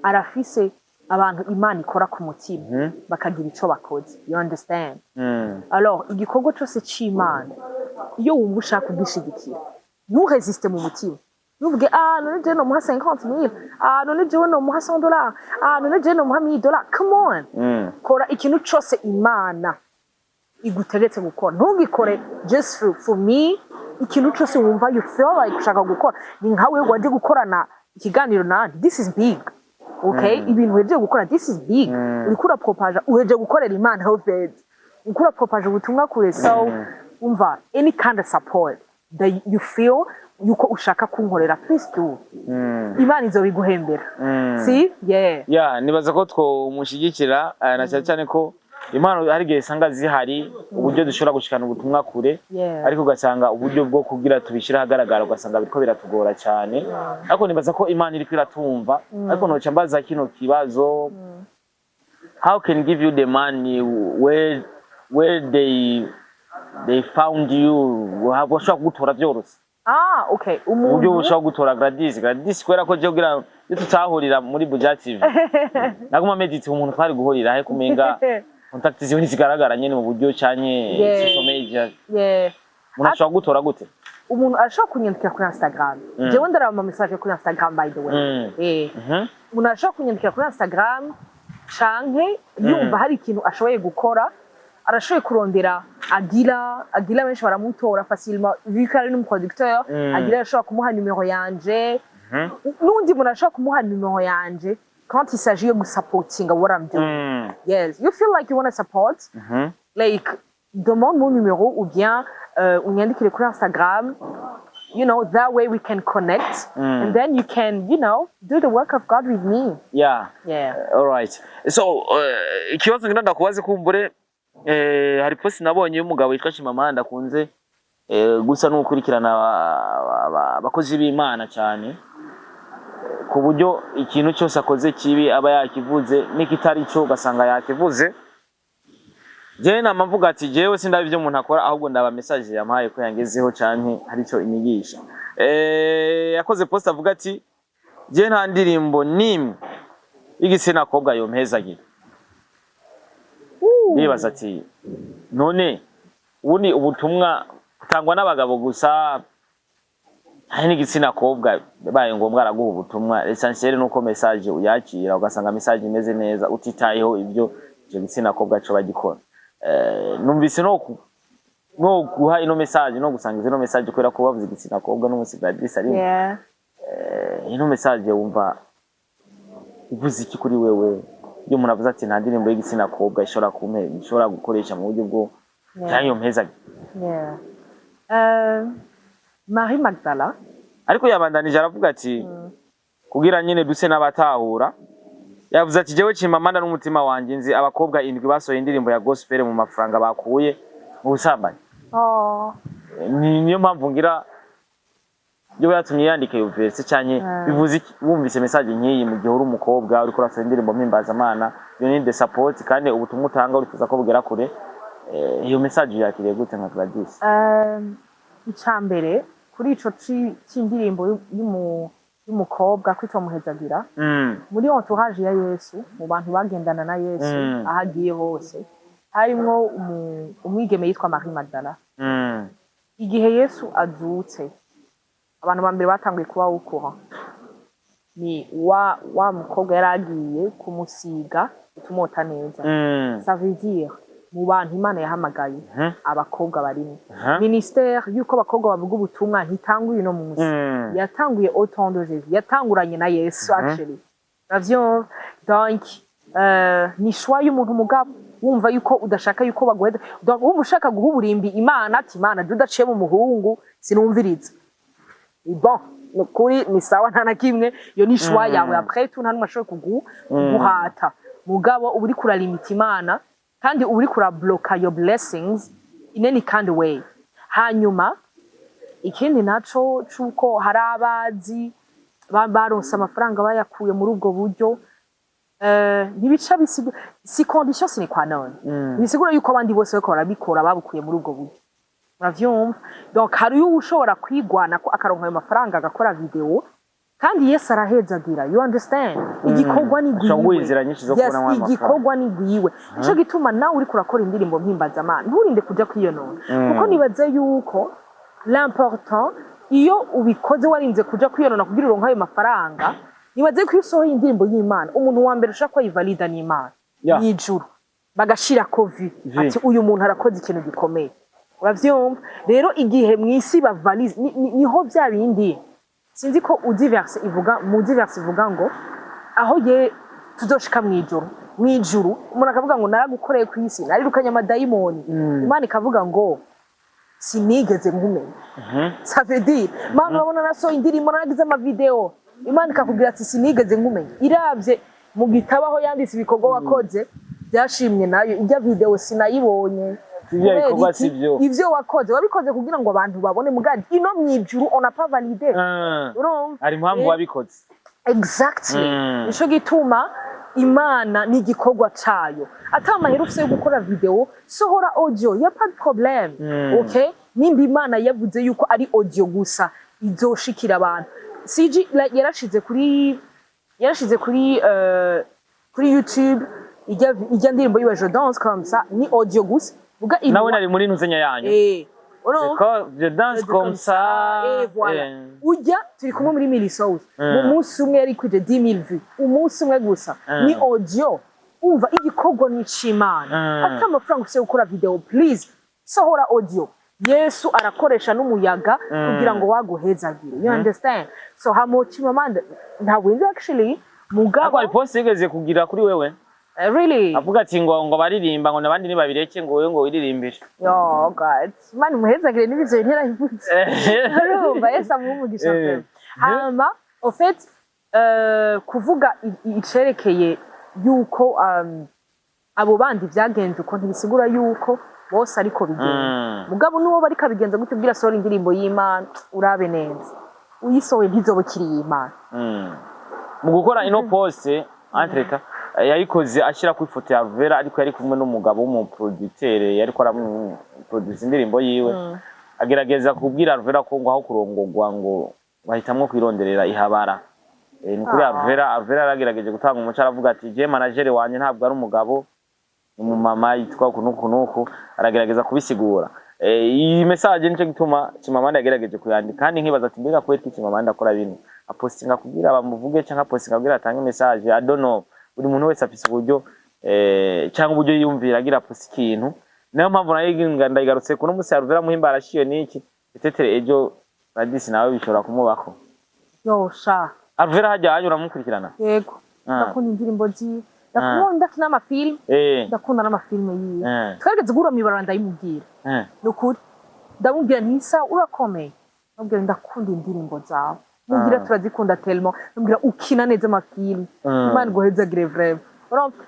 arafise abantu Imana ikora ku mutima bakagira ico bakoze you understand alors igikorwa cyose c'Imana iyo wumva ushaka kugishigikira nturesiste mu mutima nuvuge none je no muha 50,000 none je no muha $100 none je no muha $1,000 come on kora ikintu cyose Imana igutegetse gukora ntugikore just for me ikintu cyose wumva you feel like ushaka gukora ni nkawe waje gukorana ikiganiro nandi this is big okay ibintu uhejeje gukora this is big uriko urapropaje uhejeje gukorera Imana health uriko urapropaje ubutumwa kure so umva any kind of support that you feel yuko ushaka kunkorera please do Imana izobiguhembera si nibaza ko twomushigikira na cyane ko Imana hari gihe sanga zihari uburyo dushobora gushikana ubutumwa kure ariko ugasanga uburyo bwo kugira tubishira hagaragara ugasanga biriko biratugora cyane ariko nibaza ko Imana iri kwiratumva ariko noca mbaza kino kibazo how can give you the money where they found you washaka gutora byoroshye okay uburyo ushaka gutora GLADYS kwera ko je kugira tutahurira muri Buja TV naguma medite umuntu twari guhurira he kumenga contact ziwe zigaragara nyene mu buryo cyanye social media umuntu ashaka gutora gute umuntu ashaka kunyandikira kuri Instagram jewe ndaraba ama message kuri Instagram by the way umuntu ashaka kunyandikira kuri Instagram canke yumva hari ikintu ashoboye gukora arashoboye kurondera agira benshi baramutora facilement vu que ari n'umuproducteur agira ashobora kumuha numero yanje n'undi muntu ashobora kumuha numero yanje quand il s'agit de supporting what I'm doing. Yes, you feel like you want to support, like demande mon numéro ou bien unyandikire kuri Instagram. You know, that way we can connect and then you can, you know, do the work of God with me. Yeah. All right. So, ikibazo ngenda ndakubaze kumbure hari post nabonye y'umugabo witwa Chimamanda kunze gusa n'ukurikirana abakozi b'Imana cyane ku buryo ikintu cyose akoze kibi aba yakivuze n'ikitari cyo gasanga yakivuze je namvuga ati jewe sindabe ibyo umuntu akora ahubwo ndaba message yampaye ko yangezeho cyane hari cyo inyigisha yakoze post avuga ati je nta ndirimbo nimwe igisena kobwa yompezagira nibaza ati none ubundi ubutumwa butangwa n'abagabo gusa hari n'igitsina kobwa baye ngombwa araguha ubutumwa essentiel nuko message uyakira ugasanga message imeze neza utitayeho ibyo gitsina kobwa cyo bagikora numvise no guha ino message no gusangiza ino message kwera ko bavuze igitsina kobwa n'umusigadisi ari ino message wumva uvuze iki kuri wewe iyo umuntu avuze ati nta ndirimbo y'igitsina kobwa ishobora gukoresha mu buryo bwo cyanyo mpeza Marie Magdala ariko yabandanije aravuga ati kugira nyine duse n'abatahura yavuze ati jewe Chimamanda n'umutima wanje nzi abakobwa 7 basohoye indirimbo ya gospel mu mafaranga bakuye mu busambanyi niyo mpamvu ngira yo yatumye yandika iyo verse cyanye bivuze iki wumvise message nkiyi mu gihe uri umukobwa uri kurasa indirimbo mpimbaza you need the support kandi ubutumwa utanga urifuza ko bugera kure iyo message yakiriye gute nka GLADYS icambere kuri ico c'indirimbo y'umukobwa Kwitwa muhezagira muri entourage ya Yesu mu bantu bagendana na Yesu ahagiye hose harimwo umwigeme yitwa Marie Magdala igihe Yesu azutse abantu bambere batanguye kuba ukora ni wa mukobwa yaragiye kumusiga utumota neza ça veut dire mu bantu Imana yahamagaye abakobwa barimo ministère yuko abakobwa bavuga ubutumwa ntitanguye no munsi yatanguye autant de Jésus yatanguranye na Yesu actually ravyo donc ni choix y'umuntu mugabo wumva yuko udashaka yuko bagweda donc wumva ushaka guha uburimbi Imana ati Imana dudaciye mu muhungu sinumviriza bon kuri ni sawa nta na kimwe yo ni choix yawe après tout nta n'umashoboye kuguhata mugabo uburi kuralimita Imana kandi uri kura block your blessings in any kind of way. Hanyuma ikindi naco cuko hari abazi baronse amafaranga bayakuye muri ubwo buryo nibica si condition sine qua non. Bisigura yuko abandi bose bako barabikora babukuye muri ubwo buryo. Uravyumva? Donc hari ushobora kwigwana ko akaronka ayo mafaranga agakora video kandi Yesu arahezagira, you understand? Igikorwa ni gwiwe. Yes, igikorwa ni gwiwe. Nico gituma nawe uri kurakora indirimbo mpimbaza Imana nturinde kuja kwiyonona kuko nibaze yuko l'important iyo ubikoze warinze kuja kwiyonona kugira uronka ayo mafaranga nibaze ko usohoye indirimbo y'Imana umuntu wa mbere ushaka yivalida ni Imana y'ijuru bagashira covid ati uyu muntu arakoze ikintu gikomeye. Uravyumva? Rero igihe mwisi bavalize niho bya bindi sinzi ko udiverse ivuga mu diverse ivuga ngo aho ye tuzoshika mwijuru umuntu akavuga ngo naragukoreye ku isi narirukanye amadayimoni Imana ikavuga ngo sinigeze nkumenya ça veut dire Imana urabona naso indirimbo naragize ama video Imana ikakubwira ati sinigeze nkumenya iravye mu gitabo aho yanditse ibikorwa wakoze byashimye nayo ijya video sinayibonye ivyo wakoze wabikoze kugira ngo abantu babone mugadi ino mwijuru on a pas validé ari impamvu wabikoze exactly nico gituma Imana ni igikorwa cayo ata amaherufse yo gukora video sohora audio ya pas de problème okay nimba Imana yavuze yuko ari audio gusa izoshikira abantu CG yarashize kuri YouTube ijya ndirimbo yiwe Je danse comme ça ni audio gusa vuga nawe nari muri ntuzenya yanyu Je danse comme ça voilà ujya turi kumwe muri Milisous mu munsi umwe yari kwije 10000 vues umunsi umwe gusa ni audio umva igikorwa ni Chimamanda ata amafaranga ufite gukora video please sohora audio Yesu arakoresha n'umuyaga kugira ngo waguhezagire you understand so hamo Chimamanda ntabwo nzi actually mugabo ari post yigeze kugira kuri wewe really avuga ati ngo baririmba ngo nabandi nibabireke ngo wewe ngo wiririmbire yo god man muhezagire n'ibyo ntera hivutse arumva Yesu amumugisha pe hama en fait kuvuga icerekeye yuko abo bandi byagenze uko ntibisigura yuko bose ariko bigenda mugabo nuwo bari kabigenza gute ubwira sora indirimbo y'Imana urabe neza uyisowe ntizobukiriye Imana mu gukora ino post entreta yayikoze ashira ku ifoto ya ALVELLA ariko yari kumwe n'umugabo w'umuproducteur yari ko produce indirimbo yiwe agerageza kubwira ALVELLA ko ngo aho kurongogwa ngo bahitamwe kwironderera ihabara ni kuri ALVELLA yaragerageje gutanga umuco aravuga ati je manager wanje ntabwo ari umugabo umumama yitwa kunuku aragerageza kubisigura iyi message nico gituma Chimamanda yagerageje kuyandika kandi nkibaza ati mbega kwetwa Chimamanda akora bintu apostinga kugira bamuvuge cyangwa apostinga kugira atange message I don't know buri muntu wese afise uburyo cyangwa uburyo yumvira agira post ikintu nayo mpamvu nayiginga ndayigarutse kuno musi ALVELLA muhimbara ashiye niki etetere ejo GLADYS nawe bishobora kumubako yo sha ALVELLA hajya anyura mukurikirana yego ndakunda indirimbo zi ndakunda n'amafilm ndakunda n'amafilme yiwe twageze gura mibaranda ndayimubwira nukuri ndamubwira ntisa urakomeye ndamubwira ndakunda indirimbo zawe mubwira turazikunda tellement ndamubwira ukina neza amafilm Imana guhezagire vraiment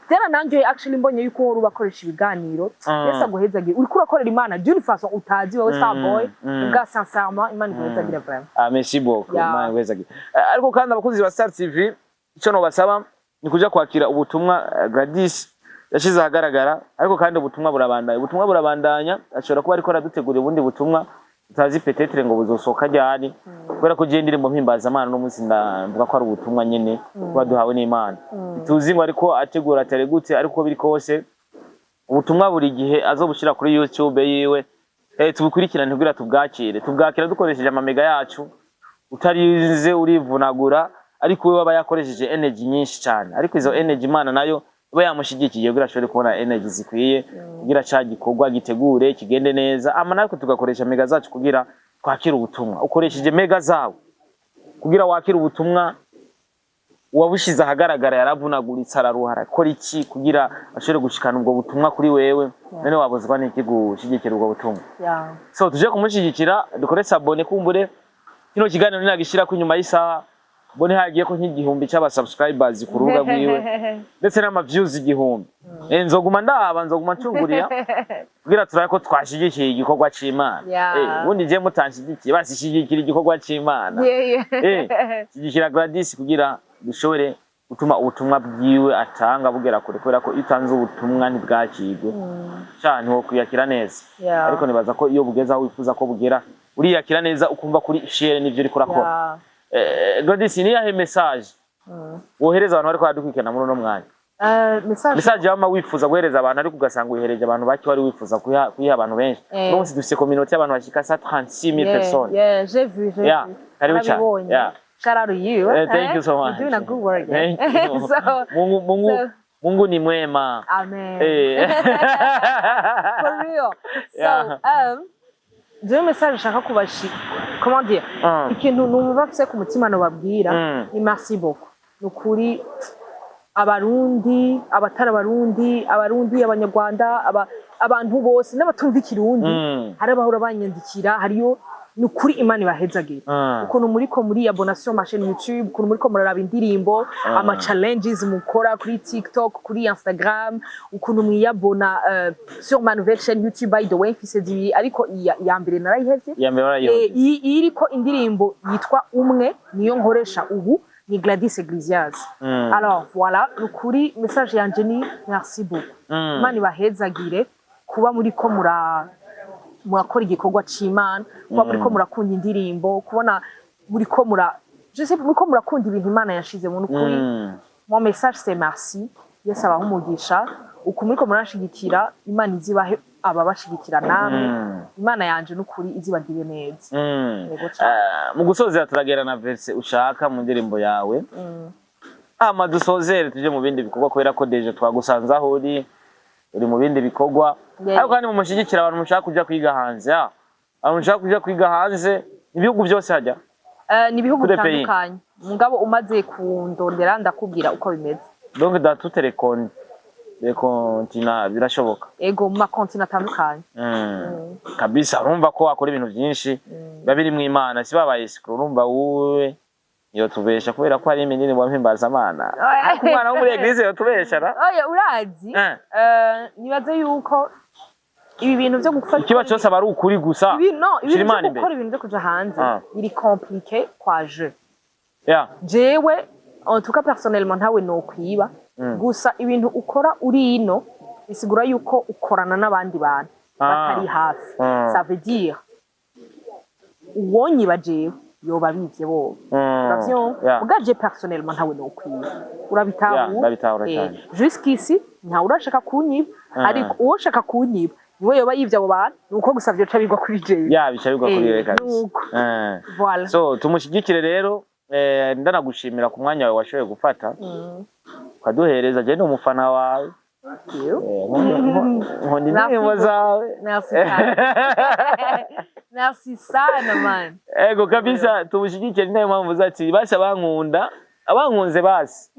Tera nanjye actually mbonye yuko wari ubakoresha ibiganiro Yesu aguhezagire uriko urakorera Imana d'une façon utazi wowe star boy ubwa sincèrement Imana guhezagire vraiment merci beaucoup Imana guhezagire ariko kandi abakunzi ba Star TV icyo no basaba ni kuja kwakira ubutumwa GLADYS yashize ahagaragara ariko kandi ubutumwa burabandanya ashobora kuba ariko aradutegura ubundi butumwa utazi peut-être ngo buzosoka ryari kubera ko gendire mu mpimbaza Imana no munsi ndavuga ko ari ubutumwa nyene kuba duhawe n'Imana tuzi ngo ariko ategura teregutse ariko biri kose ubutumwa buri gihe azobushira kuri YouTube yiwe tubukurikirane kugira tubwakira dukoresheje amamega yacu utarize urivunagura ariko we waba yakoresheje energy nyinshi cyane ariko izo energy Imana nayo we yamushigikiye kugira ashobore kubona energy zikwiye kugira cagikorwa gitegure kigende neza ama natwe tugakoresha mega zacu kugira twakira ubutumwa ukoresheje mega zawe kugira wakira ubutumwa wabushize ahagaragara yaravunaguritse araruhara akora iki kugira ashobore gushikana ubwo butumwa kuri wewe none wabuzwa n'iki gushigikira ubwo butumwa so tuje kumushigikira dukore sabone kumbure kino kiganiro ninagishira ku nyuma y'isaha bone hagiye ko nk'igihumbi cy'aba subscribers ku rubuga rwiwe ndetse n'ama views igihumbi nzoguma ncungurira kugira turaye ko twashigikiye igikorwa c'Imana ubundi je mutanshigikiye basishigikira igikorwa c'Imana shigikira GLADYS kugira dushobore gutuma ubutumwa bwiwe atanga bugera kure kubera ko itanze ubutumwa ntibwakigwe cyane ho kuyakira neza ariko nibaza ko iyo bugeza aho wifuza ko bugera uriyakira neza ukumva kuri share n'ivyo uri kurakora GLADYS ni yahe message wohereza abantu bariko badukwikana muri no mwanya message yama wifuza guhereza abantu ariko ugasanga uyihereje abantu baki wari wifuza kuyiha abantu benshi n'umunsi dufise community y'abantu bashika 36,000 personnes j'ai vu karibu cyane shout out to you thank you so much you're doing a good work so Mungu ni mwema amen for real so je message shaka kubashi comment dire ikintu numva fise ku mutima no babwira ni merci beaucoup nukuri abarundi abatara abarundi abanyarwanda abantu bose n'abatumva ikirundi hari abahora banyandikira hariyo nukuri Imana ibahezagira ukuntu muriko muri abonation ma chaîne YouTube ukuntu muriko muraraba indirimbo ama challenges mukora kuri TikTok kuri Instagram ukuntu mwiyabona sur ma nouvelle chaîne YouTube by the way mfise zibiri ariko ya mbere narayihevye iriko indirimbo yitwa umwe niyo nkoresha ubu ni GLADYS EGLISIAS alors voilà nukuri message yanje ni merci beaucoup Imana ibahezagire kuba muriko murakora igikorwa c'Imana kuba muriko murakunda indirimbo kubona muriko muriko murakunda ibintu Imana yashize mu nukuri mon message c'est merci Yesu abaho umugisha uko muriko murashigikira Imana izibahe ababashigikira namwe Imana yanje nukuri izibagire neza mu gusozera turagera na verse ushaka mu ndirimbo yawe dusozere tuje mu bindi bikorwa kubera ko deje twagusanza aho uri mu bindi bikorwa ariko kandi mu mushigikira abantu mushaka kuja kwiga hanze abantu mushaka kuja kwiga hanze ibihugu byose hajya ni ibihugu bitandukanye mugabo umaze kundondera ndakubwira uko bimeze donc dans toutes les continents birashoboka ego mu makontinent atandukanye kabisa urumva ko akora ibintu byinshi babiri mu Imana si babaye sikuru urumva wowe yo tubesha kubera ko ari iminini wa mpimbaza Imana umwana wo muri eglise yo tubesha oya urazi nibaze yuko ibi bintu byo gufata ikiba cyose aba ari ukuri gusa ibintu byo gukora ibintu byo kuja hanze biri compliqué kwa je jewe en tout cas personnellement ntawe no kwiba gusa ibintu ukora uri ino bisigura yuko ukorana n'abandi bantu batari hafi ça veut dire uwonyiba jewe yoba bivye bo ravyo ugaje personnellement ntawe no kwiba urabitahura jusqu'ici nta urashaka kunyiba ariko uwo shaka kunyiba niwe yoba yivye abo bantu nuko gusa vyo cabigwa kuri jewe bicabigwa kuri wewe kabisa voilà so tumushigikire rero ndanagushimira ku mwanya wawe washoboye gufata ukaduhereza je ni umufana wawe nkoni n'imbo zawe merci sana man ego kabisa tumushigikire nayo mpamvu zati basha bankunda abankunze basi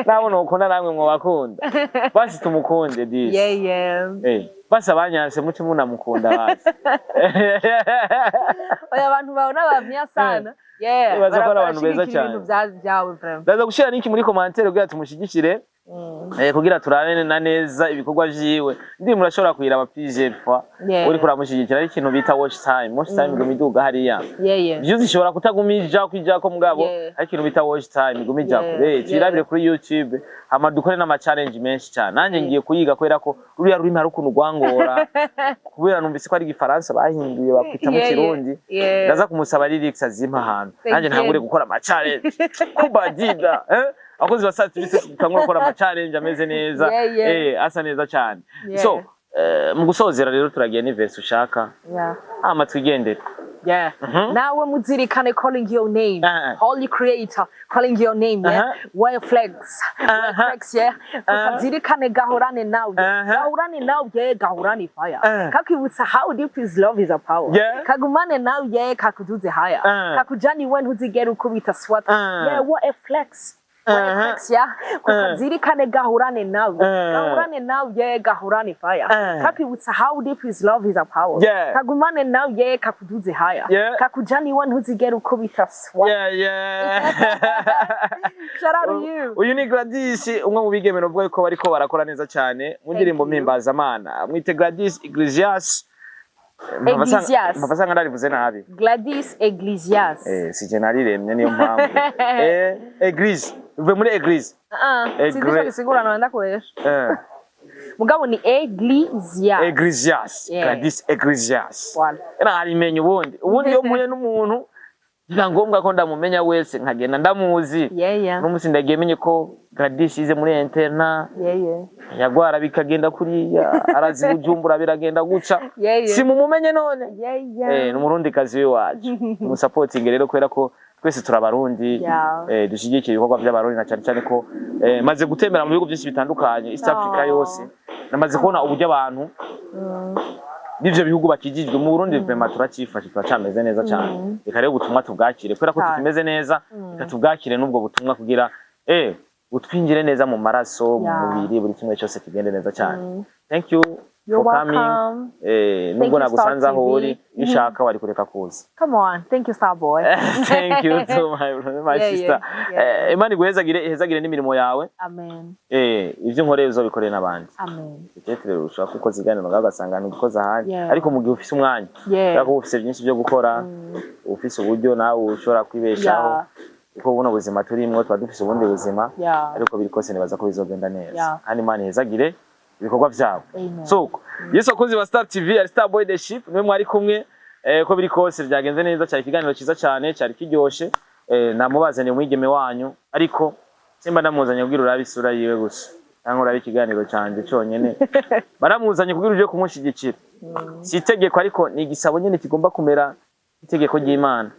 nabona ukunda namwe mwo bakunda basi tumukunde disi basi abanyanse muti munamukunda basi oya abantu babona bavnya sana bazakora abantu beza cyane ndaza gushira niki muri commentaire kugira tumushigikire kugira turane na neza ibikorwa vyiwe ndi murashobora kugira abapije fa uri kuramushigikira ari ikintu bita watch time ngo miduga hariya vyuzi shobora kutagumija kwijako mugabo ari ikintu bita watch time gumija kure kirabire kuri YouTube amadukore n'ama challenge menshi cyane nanje ngiye kuyiga kwera ko ruriya rurimi hari ukuntu rwangora kubera numvise ko ari igifaransa bahinduye bakwita mu kirundi ndaza kumusaba lyrics azimpa ahantu nanje ntangure gukora ama challenge kubadida akozi basatse bitangura gukora ama challenge ameze neza asa neza cyane so mu gusozera rero turagiye ni verse ushaka twigendere nawe muzirikane calling your name holy creator calling your name where flags ukazirikane gahorane nawe gahorane fire kakwibutsa how deep is love is a power kagumane nawe kakuduze haya kakujani when uzigera ukubita swat what a flex ukazirikane gahorane nawe gahorane fire kakwibutsa how deep is love is a power kagumane nawe kakuduze haya kakujani when uzigera ukubita swat shout out to you uyu ni GLADYS umwe mu bigemero bwo ko bariko barakora neza cyane mu ndirimbo mpimbaza Imana mwite GLADYS EGLISIAS Mafasanga ndarivuze nabi GLADYS EGLISIAS sije nariremye niyo mpamvu Eglise uve muri Eglise sije gisigura no ndakoresha mugabo ni EGLISIAS GLADYS EGLISIAS narimenye ubundi yo muye n'umuntu biba ngombwa ko ndamumenya wese nkagenda ndamuzi n'umusi ndagemenye ko GLADYS ize muri interna yagwara bikagenda kuriya arazi Bujumbura biragenda guca simumumenye none n'umurundi kazi we wacu mu supporting rero kwera ko twese turabarundi dushigikiye ibikorwa by'abarundi na cyane cyane ko maze gutembera mu bihugu byinshi bitandukanye East Africa yose namaze kubona uburyo abantu n'ivyo bihugu bakijijwe mu Burundi vraiment turacifashe turacameze neza cyane reka rero ubutumwa tubwakire kubera ko tukimeze neza reka tubwakire n'ubwo butumwa kugira utwinjire neza mu maraso mu mubiri buri kimwe cyose kigende neza cyane. Thank you for coming. Nubwo nagusanze aho uri bishaka wari kureka kuza. Come on, thank you Starboy. Thank you to my sister. Imana ihezagire n'imirimo yawe. Amen. Ivyo nkoreye uzobikoreye n'abandi. Amen. Cyetire ushaka kuko ziganiro ngagasanga n'ukoza ahandi ariko mu gihe ufise umwanya yako ufise byinshi byo gukora ufise uburyo nawe ushobora kwibeshaho uko buno buzima turimwo twa dufise ubundi buzima ariko biri kose nibaza ko bizogenda neza kandi Imana ihezagire ibikorwa byabo. So yeso kozi wa Star TV ari Starboy the Ship mwe mwari kumwe ko biri kose byagenze neza cyari ikiganiro cyiza cyane cyari kiryoshe namubazaniye umwigeme wanyu ariko simba ndamuzanye kugira urabe isura yiwe gusa cyangwa urabe ikiganiro cyanje cyonyene baramuzanye kugira uje kumushyigikira si itegeko ariko ni igisabo nyene kigomba kumera itegeko ry'Imana